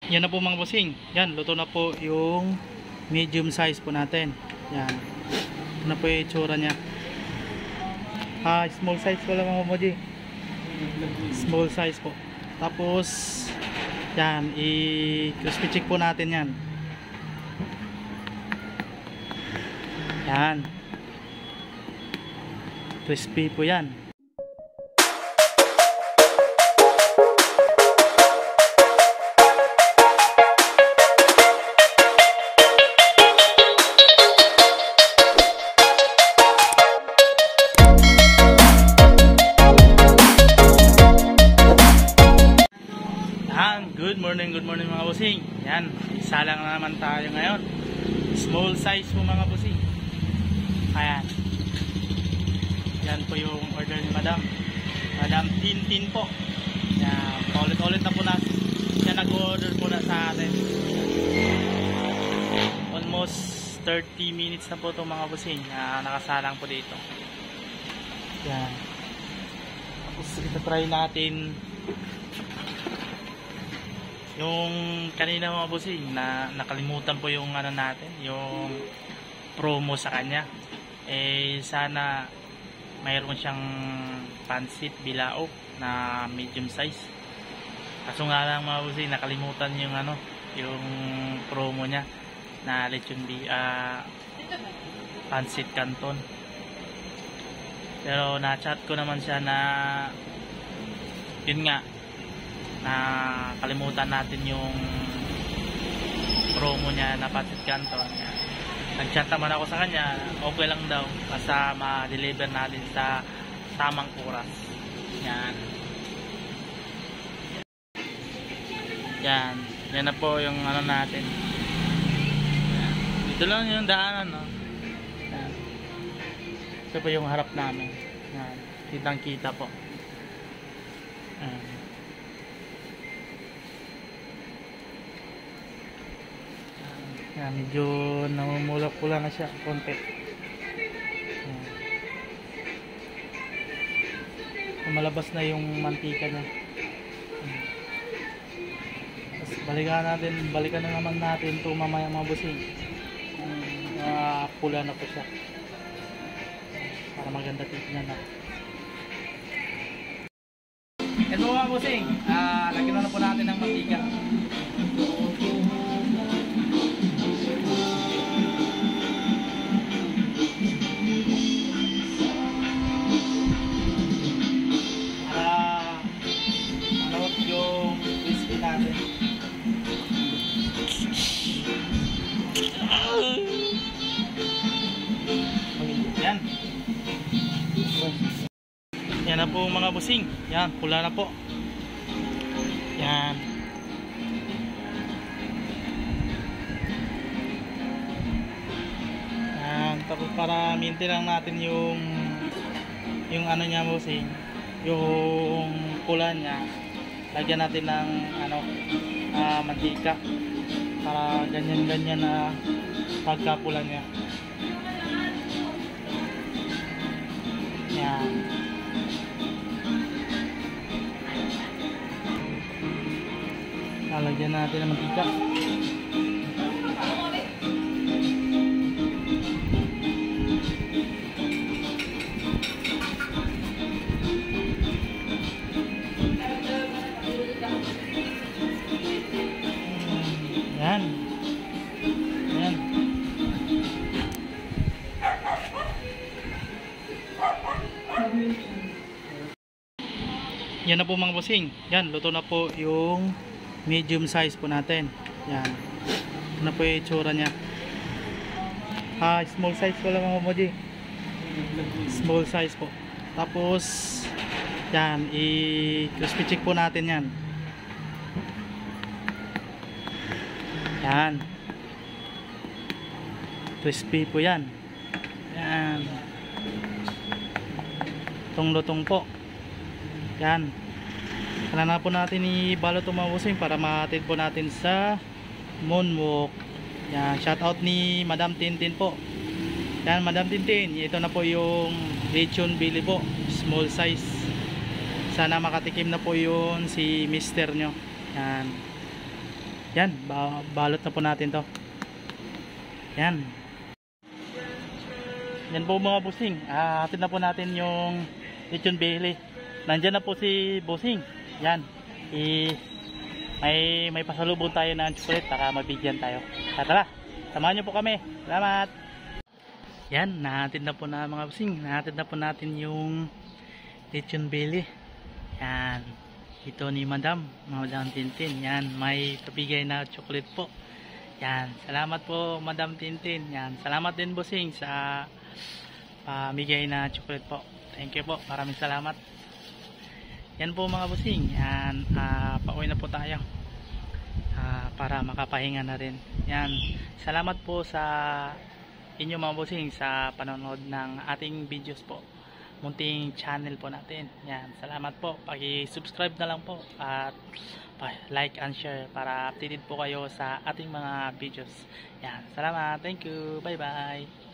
Yan na po mga bossing. Yan, luto na po yung medium size po natin. Yan. Ito na po yung itsura niya. Small size po lang mga moji. Small size po. Tapos, yan, i-crispy check po natin yan. Yan. Crispy po yan. Good morning mga bossing. Yan, isa lang na naman tayo ngayon. Small size po mga bossing. Ayan. Yan po yung order ni Madam Tintin po. Yan, paulit-ulit na po na siya nag-order po na sa atin. Almost 30 minutes na po itong mga bossing na nakasalang po dito. Yan. Tapos ito try natin yung kanina mga bossing na nakalimutan po yung ano natin, yung promo sa kanya. Sana mayroon siyang pansit bilao na medium size. Kaso nga lang mga bossing, nakalimutan yung ano, yung promo niya na lechon pansit canton. Pero na-chat ko naman siya na yun nga, na kalimutan natin yung promo niya na pansit canton. Nag-chat naman ako sa kanya, okay lang daw basta ma-deliver natin sa tamang oras. Yan. Yan na po yung ano natin. Yan. Dito lang yung daanan, no? Yan. Ito po yung harap namin. Yan. Kitang kita po. Yan. Yan, medyo namumulak-pula na siya konti. Malabas na yung mantika niya. Tapos balikan na naman natin ito mamaya mga bossing. Pula na po siya para maganda tignan na. Ito mga bossing, lagyan na po natin ng mantika. Yan na po mga bossing. Yan, pula na po. Yan. Yan, tapos para maintain lang natin yung ano niya bossing, yung pula niya. Lagyan natin ng mantika para ganyan-ganyan na pagkapula niya. Yan. Lalagyan natin ng mantika. Yan. Yan. Yan na po mga bossing. Yan, luto na po yung medium size po natin. Yan. Ito na po yung itsura niya. Small size po lang mga moji. Small size po. Tapos, yan, i-crispy check po natin yan. Yan. Crispy po yan. Yan. Lutong-lutong po. Yan. Kailangan po natin ibalot itong mga bossing para mahatid po natin sa Moonwalk. Yan. Shout out ni Madam Tintin po. Yan, Madam Tintin. Ito na po yung lechon bili po. Small size. Sana makatikim na po yun si mister nyo. Yan. Yan, balot na po natin to. Yan. Yan po mga bossing. Hatid na po natin yung lechon belly. Nandyan na po si bossing. Yan. May pasalubong tayo ng chocolate para mabigyan tayo. Tara, samahan nyo po kami. Salamat. Yan, nahatid na po na mga bossing. Nahatid na po natin yung lechon belly. Yan. Ito ni Madam Tintin. Yan, may pabigay na chocolate po. Yan, salamat po Madam Tintin. Yan, salamat din bossing sa pamigay na chocolate po. Thank you po, maraming salamat. Yan po mga bossing. Yan, pauwi na po tayo para makapahinga na rin. Yan, salamat po sa inyo mga bossing sa panonood ng ating videos po, munting channel po natin. Yan, salamat po, paki-subscribe na lang po at like and share para updated po kayo sa ating mga videos. Yan, salamat, thank you, bye bye.